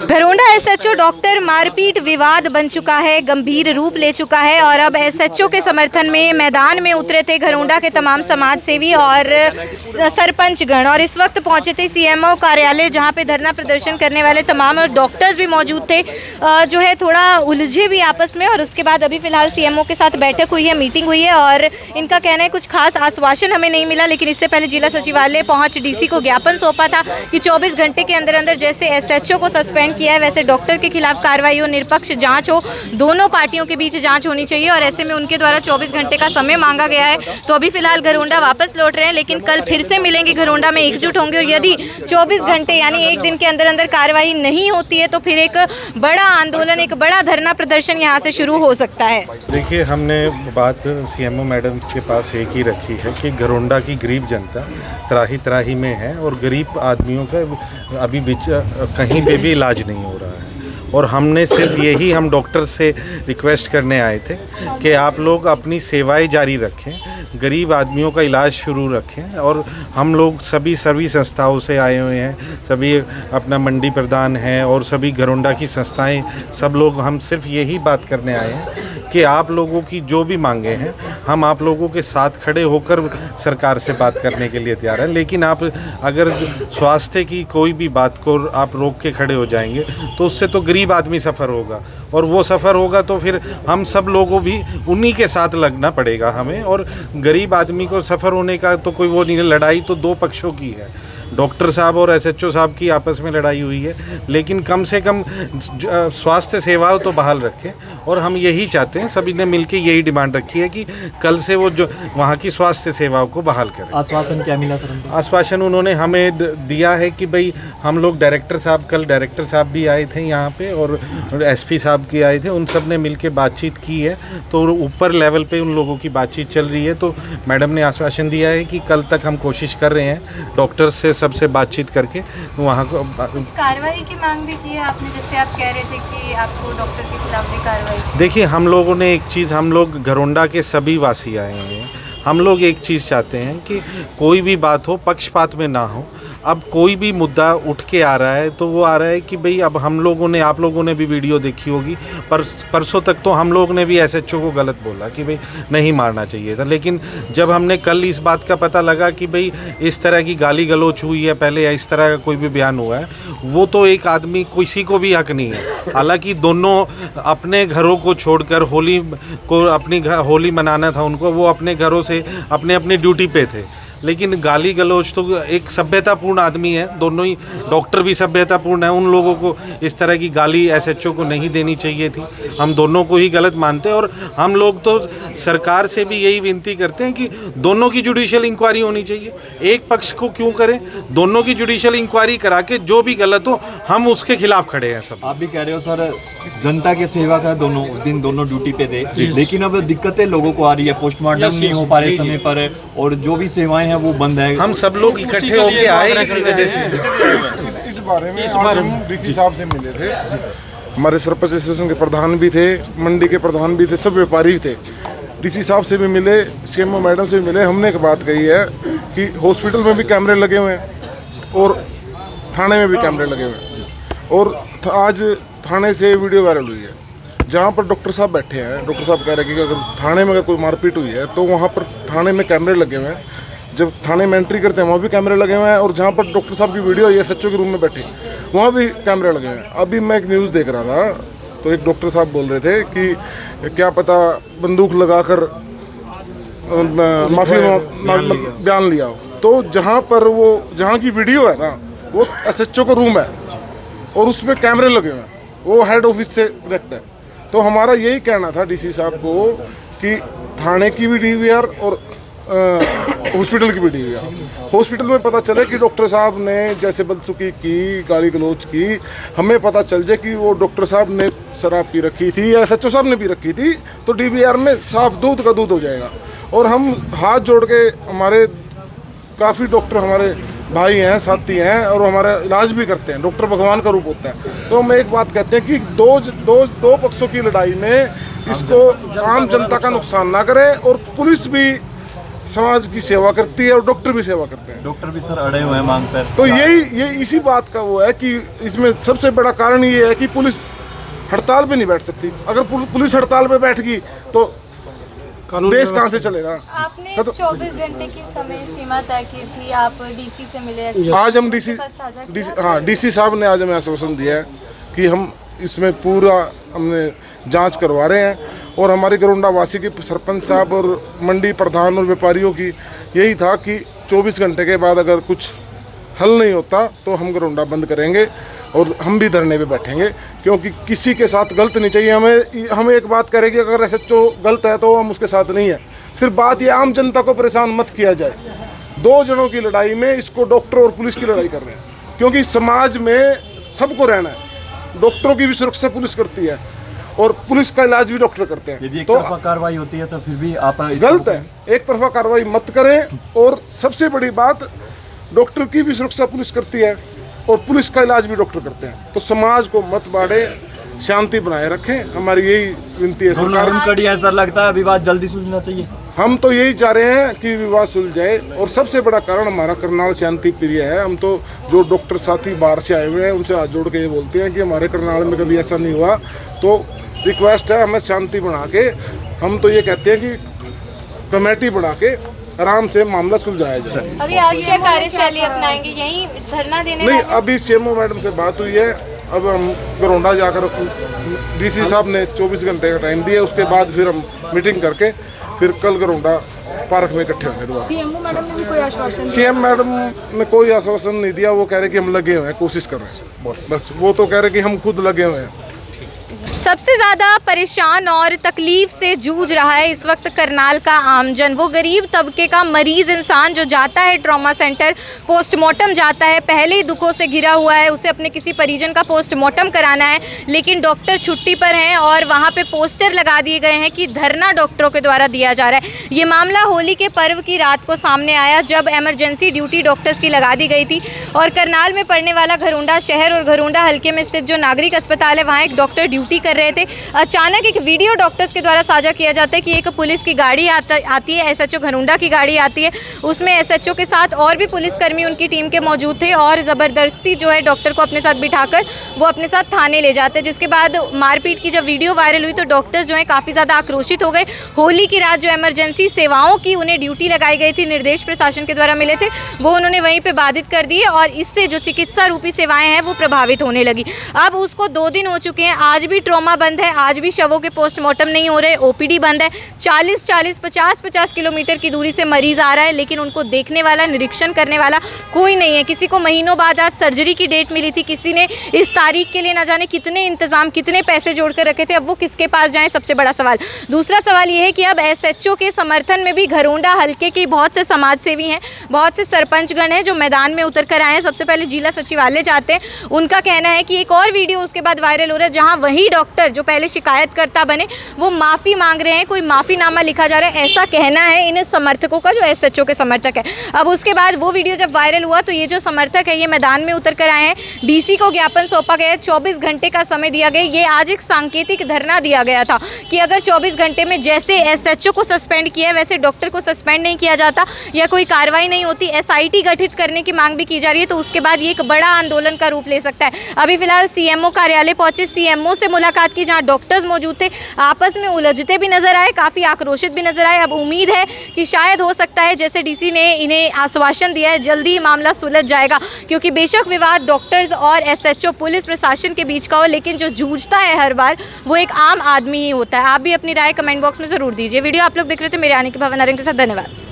Gharaunda SHO doctor मारपीट विवाद बन चुका है, गंभीर रूप ले चुका है और अब एसएचओ के समर्थन में मैदान में उतरे थे घरोंडा के तमाम समाज सेवी और सरपंचगण। और इस वक्त पहुंचे थे सीएमओ कार्यालय, जहां पे धरना प्रदर्शन करने वाले तमाम डॉक्टर्स भी मौजूद थे, जो है थोड़ा उलझे भी आपस में। और उसके बाद अभी फिलहाल सीएमओ के साथ बैठक हुई है, मीटिंग हुई है और इनका कहना है कुछ खास आश्वासन हमें नहीं मिला, लेकिन इससे पहले जिला सचिवालय पहुंच डीसी को ज्ञापन सौंपा था कि 24 घंटे के अंदर अंदर जैसे एसएचओ को सस्पेंड किया है वैसे डॉक्टर के खिलाफ कार्रवाई हो, निष्पक्ष जांच हो, दोनों पार्टियों के बीच जांच होनी चाहिए। और ऐसे में उनके द्वारा 24 घंटे का समय मांगा गया है। तो अभी फिलहाल घरोंडा वापस लौट रहे हैं, लेकिन कल फिर से मिलेंगे, घरोंडा में एकजुट होंगे और यदि 24 घंटे यानी एक दिन के अंदर अंदर कार्रवाई नहीं होती है तो फिर एक बड़ा आंदोलन, एक बड़ा धरना प्रदर्शन यहाँ से शुरू हो सकता है। देखिए, हमने बात सीएमओ मैडम के पास एक ही रखी है कि घरोंडा की गरीब जनता त्राही त्राही में है और गरीब आदमियों का अभी कहीं पे भी इलाज नहीं हो रहा है। और हमने सिर्फ यही हम डॉक्टर से रिक्वेस्ट करने आए थे कि आप लोग अपनी सेवाएं जारी रखें, गरीब आदमियों का इलाज शुरू रखें। और हम लोग सभी संस्थाओं से आए हुए हैं, सभी अपना मंडी प्रधान हैं और सभी घरोंडा की संस्थाएं, सब लोग हम सिर्फ यही बात करने आए हैं कि आप लोगों की जो भी मांगे हैं हम आप लोगों के साथ खड़े होकर सरकार से बात करने के लिए तैयार हैं। लेकिन आप अगर स्वास्थ्य की कोई भी बात को आप रोक के खड़े हो जाएंगे तो उससे तो गरीब आदमी सफ़र होगा, और वो सफ़र होगा तो फिर हम सब लोगों भी उन्हीं के साथ लगना पड़ेगा हमें। और गरीब आदमी को सफ़र होने का तो कोई वो नहीं है, लड़ाई तो दो पक्षों की है, डॉक्टर साहब और एसएचओ साहब की आपस में लड़ाई हुई है, लेकिन कम से कम स्वास्थ्य सेवाओं तो बहाल रखें। और हम यही चाहते हैं, सभी ने मिलकर यही डिमांड रखी है कि कल से वो जो वहाँ की स्वास्थ्य सेवाओं को बहाल करें। आश्वासन क्या मिला सर? आश्वासन उन्होंने हमें दिया है कि भाई हम लोग डायरेक्टर साहब भी आए थे यहाँ पे और एसपी साहब की आए थे, उन सब ने मिलकर बातचीत की है, तो ऊपर लेवल पे उन लोगों की बातचीत चल रही है। तो मैडम ने आश्वासन दिया है कि कल तक हम कोशिश कर रहे हैं डॉक्टर्स से सबसे बातचीत करके वहाँ को कार्रवाई की मांग भी की है आपने, जैसे आप कह रहे थे कि आपको डॉक्टर के खिलाफ भी कार्रवाई। देखिए, हम लोगों ने एक चीज़, हम लोग घरोंडा के सभी वासी आए हैं, हम लोग एक चीज़ चाहते हैं कि कोई भी बात हो पक्षपात में ना हो। अब कोई भी मुद्दा उठ के आ रहा है तो वो आ रहा है कि भाई अब हम लोगों ने, आप लोगों ने भी वीडियो देखी होगी, परसों तक तो हम लोग ने भी एसएचओ को गलत बोला कि भाई नहीं मारना चाहिए था। लेकिन जब हमने कल इस बात का पता लगा कि भाई इस तरह की गाली गलौच हुई है पहले या इस तरह का कोई भी बयान हुआ है, वो तो एक आदमी, किसी को भी हक नहीं है। हालांकि दोनों अपने घरों को छोड़कर होली को अपनी होली मनाना था उनको, वो अपने घरों से अपनी ड्यूटी पे थे, लेकिन गाली गलौच तो एक सभ्यतापूर्ण आदमी है, दोनों ही डॉक्टर भी सभ्यतापूर्ण है, उन लोगों को इस तरह की गाली एसएचओ को नहीं देनी चाहिए थी। हम दोनों को ही गलत मानते हैं और हम लोग तो सरकार से भी यही विनती करते हैं कि दोनों की जुडिशियल इंक्वायरी होनी चाहिए, एक पक्ष को क्यों करें, दोनों की जुडिशियल इंक्वायरी करा के जो भी गलत हो हम उसके खिलाफ खड़े हैं सब। आप भी कह रहे हो सर, जनता के सेवा का दोनों उस दिन दोनों ड्यूटी पे थे, लेकिन अब दिक्कतें लोगों को आ रही है, पोस्टमार्टम नहीं हो पा रहे समय पर और जो भी सेवाएं हैं वो बंद है। हम सब लोग इकट्ठे होके आए इसी वजह से। इस बारे में आज हम डीसी साहब से मिले थे, हमारे सरपंच एसोसिएशन के प्रधान भी थे, मंडी के प्रधान भी थे, सब व्यापारी भी थे। डीसी साहब से भी मिले, सीएमओ मैडम से भी मिले। हमने एक बात कही है कि हॉस्पिटल में भी कैमरे लगे हुए हैं और थाने में भी कैमरे लगे हुए हैं, और आज थाने से वीडियो वायरल हुई है जहाँ पर डॉक्टर साहब बैठे हैं। डॉक्टर साहब कह रहे हैं कि अगर थाने में अगर कोई मारपीट हुई है तो वहाँ पर थाने में कैमरे लगे हुए हैं, जब थाने में एंट्री करते हैं वहाँ भी कैमरे लगे हुए हैं, और जहाँ पर डॉक्टर साहब की वीडियो है एसएचओ के रूम में बैठे वहाँ भी कैमरे लगे हुए हैं। अभी मैं एक न्यूज़ देख रहा था तो एक डॉक्टर साहब बोल रहे थे कि क्या पता बंदूक लगाकर माफी बयान लिया हो। तो जहाँ पर वो, जहाँ की वीडियो है ना, वो एसएचओ का रूम है और उसमें कैमरे लगे हुए हैं, वो हेड ऑफिस से कनेक्ट है। तो हमारा यही कहना था डीसी साहब को कि थाने की भी डीवीआर और हॉस्पिटल की भी डीवीआर। हॉस्पिटल में पता चले कि डॉक्टर साहब ने जैसे बदसुकी की, गाली गलौच की, हमें पता चल जाए कि वो डॉक्टर साहब ने शराब पी रखी थी या एसएचओ साहब ने पी रखी थी, तो डीवीआर में साफ दूध का दूध हो जाएगा। और हम हाथ जोड़ के, हमारे काफ़ी डॉक्टर हमारे भाई हैं, साथी हैं और हमारा इलाज भी करते हैं। डॉक्टर भगवान का रूप होता है। तो हम एक बात कहते हैं कि दो पक्षों की लड़ाई में इसको आम जनता का नुकसान ना करे, और पुलिस भी समाज की सेवा करती है और डॉक्टर भी सेवा करते हैं। डॉक्टर भी सर अड़े हुए हैं मांग पर। तो ये इसी बात का वो है कि इसमें सबसे बड़ा कारण ये है कि पुलिस हड़ताल पे नहीं बैठ सकती। अगर पुलिस हड़ताल पे बैठ गई तो देश कहाँ से चलेगा। आपने 24 घंटे की समय सीमा तय की थी, आप डीसी से मिले। आज हम डीसी साहब ने आज हमें आश्वासन दिया है कि हम इसमें पूरा हमने जांच करवा रहे हैं, और हमारी गरुंडा वासी की सरपंच साहब और मंडी प्रधान और व्यापारियों की यही था कि 24 घंटे के बाद अगर कुछ हल नहीं होता तो हम गरुंडा बंद करेंगे और हम भी धरने पे बैठेंगे, क्योंकि किसी के साथ गलत नहीं चाहिए। हमें एक बात करेगी, अगर एसएचओ गलत है तो हम उसके साथ नहीं है। सिर्फ बात ये आम जनता को परेशान मत किया जाए। दो जनों की लड़ाई में इसको डॉक्टर और पुलिस की लड़ाई कर रहे हैं, क्योंकि समाज में सबको रहना है। डॉक्टरों की भी सुरक्षा पुलिस करती है और पुलिस का इलाज भी डॉक्टर करते हैं। यदि एक तो तरफा कार्रवाई होती है सर, फिर भी आप गलत है। एक तरफा कार्रवाई मत करें, और सबसे बड़ी बात डॉक्टर की भी सुरक्षा पुलिस करती है और पुलिस का इलाज भी डॉक्टर करते हैं। तो समाज को मत बांटे, शांति बनाए रखें, हमारी यही विनती है सरकार से। कड़ी है सर, लगता है विवाद जल्दी सुलझना चाहिए। हम तो यही चाह रहे हैं कि विवाद सुलझ जाए, और सबसे बड़ा कारण हमारा करनाल शांति प्रिय है। हम तो जो डॉक्टर साथी बाहर से आए हुए हैं उनसे हाथ जोड़ के ये बोलते हैं कि हमारे करनाल में कभी ऐसा नहीं हुआ। तो रिक्वेस्ट है, हमें शांति बना के, हम तो ये कहते हैं कि कमेटी बना के आराम से मामला सुलझाया जाए। अभी आज क्या कार्यशैली अपनाएंगे, यहीं धरना देने? नहीं, अभी सीएमओ मैडम से बात हुई है। अब हम गरुंडा जाकर डीसी साहब ने 24 घंटे का टाइम दिया, उसके बाद फिर हम मीटिंग करके फिर कल गरुंडा पार्क में इकट्ठे होंगे दोबारा। सीएमओ मैडम ने भी कोई आश्वासन दिया? सीएम मैडम ने कोई आश्वासन नहीं दिया। वो कह रहे कि हम लगे हुए हैं, कोशिश कर रहे हैं, बस। वो तो कह रहे कि हम खुद लगे हुए हैं। सबसे ज़्यादा परेशान और तकलीफ से जूझ रहा है इस वक्त करनाल का आमजन। वो गरीब तबके का मरीज इंसान जो जाता है ट्रॉमा सेंटर, पोस्टमार्टम जाता है, पहले ही दुखों से घिरा हुआ है, उसे अपने किसी परिजन का पोस्टमार्टम कराना है, लेकिन डॉक्टर छुट्टी पर हैं और वहाँ पे पोस्टर लगा दिए गए हैं कि धरना डॉक्टरों के द्वारा दिया जा रहा है। ये मामला होली के पर्व की रात को सामने आया, जब इमरजेंसी ड्यूटी डॉक्टर्स की लगा दी गई थी, और करनाल में पड़ने वाला घरोंडा शहर और घरोंडा हल्के में स्थित जो नागरिक अस्पताल है, वहाँ एक डॉक्टर ड्यूटी कर रहे थे। अचानक एक वीडियो डॉक्टर्स के द्वारा साझा किया जाता है कि एक पुलिस की गाड़ी आती है, एसएचओ घरोंडा की गाड़ी आती है, उसमें एसएचओ के साथ और भी पुलिसकर्मी उनकी टीम के मौजूद थे, और ज़बरदस्ती जो है डॉक्टर को अपने साथ बिठाकर वो अपने साथ थाने ले जाते हैं। जिसके बाद मारपीट की जब वीडियो वायरल हुई तो डॉक्टर्स जो है काफ़ी ज़्यादा आक्रोशित हो गए। होली की रात जो इमरजेंसी सेवाओं की उन्हें ड्यूटी लगाई गई थी, निर्देश प्रशासन के द्वारा मिले थे, वो उन्होंने वहीं पर बाधित कर दिए, और इससे जो चिकित्सा रूपी सेवाएँ हैं वो प्रभावित होने लगी। अब उसको 2 दिन हो चुके हैं, आज भी ट्रॉमा बंद है, आज भी शवों के पोस्टमार्टम नहीं हो रहे, ओपीडी बंद है। 40-40, 50-50 किलोमीटर की दूरी से मरीज आ रहा है, लेकिन उनको देखने वाला, निरीक्षण करने वाला कोई नहीं है। किसी को महीनों बाद आज सर्जरी की डेट मिली थी, किसी ने इस तारीख के लिए ना जाने कितने इंतजाम, कितने पैसे जोड़ कर रखे थे, अब वो किसके पास जाएं, सबसे बड़ा सवाल। दूसरा सवाल ये है कि अब एसएचओ के समर्थन में भी घरोंडा हल्के के बहुत से समाज सेवी हैं, बहुत से सरपंचगण हैं जो मैदान में उतर कर आए हैं। सबसे पहले जिला सचिवालय जाते हैं, उनका कहना है कि एक और वीडियो उसके बाद वायरल हो रहा है जहाँ वही डॉक्टर जो पहले शिकायतकर्ता बने वो माफ़ी मांग रहे हैं, कोई माफ़ीनामा लिखा जा रहा है, ऐसा कहना है इन समर्थकों का जो एसएचओ के समर्थक है। अब उसके बाद वो वीडियो जब वायरल हुआ तो ये जो समर्थक है ये मैदान में उतर कर आए हैं, डीसी को ज्ञापन सौंपा गया है, 24 घंटे का समय दिया गया। ये आज एक सांकेतिक धरना दिया गया था कि अगर 24 घंटे में जैसे एसएचओ को सस्पेंड किया है वैसे डॉक्टर को सस्पेंड नहीं किया जाता या कोई कार्रवाई नहीं होती, एसआईटी गठित करने की मांग भी की जा रही है, तो उसके बाद ये एक बड़ा आंदोलन का रूप ले सकता है। अभी फिलहाल सीएमओ कार्यालय पहुंचे, सीएमओ से मुलाकात की जहां डॉक्टर्स मौजूद थे, आपस में उलझते भी नजर आए, काफ़ी आक्रोशित भी नजर आए। अब उम्मीद है कि शायद हो सकता है जैसे डीसी ने इन्हें आश्वासन दिया है जल्दी मामला सुलझ जाएगा, क्योंकि बेशक विवाद डॉक्टर्स और एसएचओ पुलिस प्रशासन के बीच का हो, लेकिन जो जूझता है हर बार वो एक आम आदमी ही होता है। आप भी अपनी राय कमेंट बॉक्स में ज़रूर दीजिए। वीडियो आप लोग देख रहे थे मेरे आने के भवन के साथ, धन्यवाद।